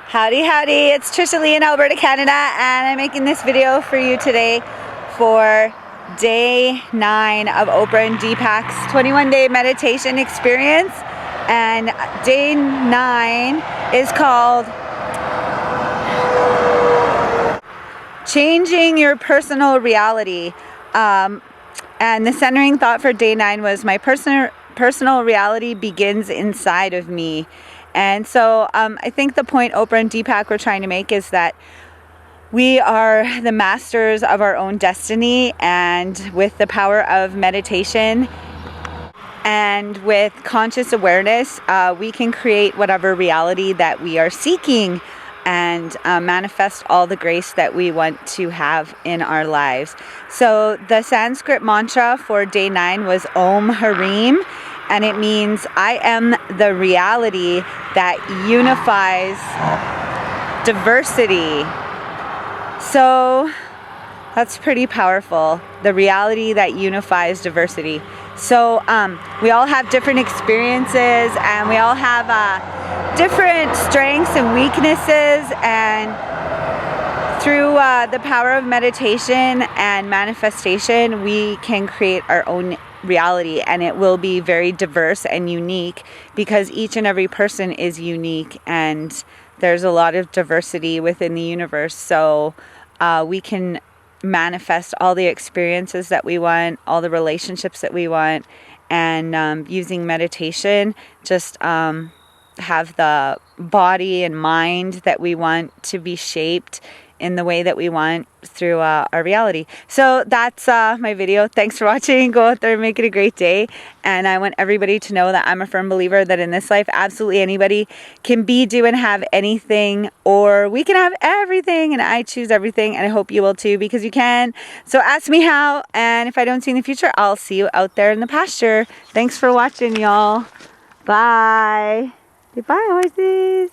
Howdy, howdy, it's Trisha Lee in Alberta, Canada, and I'm making this video for you today for day 9 of Oprah and Deepak's 21-day meditation experience. And day 9 is called Changing Your Personal Reality. And the centering thought for day 9 was my personal reality begins inside of me. And so I think the point Oprah and Deepak were trying to make is that we are the masters of our own destiny, and with the power of meditation and with conscious awareness, we can create whatever reality that we are seeking and manifest all the grace that we want to have in our lives. So the Sanskrit mantra for day 9 was Om Harim, and it means I am the reality that unifies diversity. So that's pretty powerful, the reality that unifies diversity. So we all have different experiences, and we all have different strengths and weaknesses, and through the power of meditation and manifestation, we can create our own reality, and it will be very diverse and unique because each and every person is unique, and there's a lot of diversity within the universe. So we can manifest all the experiences that we want, all the relationships that we want, and using meditation, just have the body and mind that we want to be shaped in the way that we want through our reality. So that's my video. Thanks for watching. Go out there and make it a great day. And I want everybody to know that I'm a firm believer that in this life, absolutely anybody can be, do, and have anything, or we can have everything, and I choose everything, and I hope you will too, because you can. So ask me how, and if I don't see you in the future, I'll see you out there in the pasture. Thanks for watching, y'all. Bye. Goodbye, horses.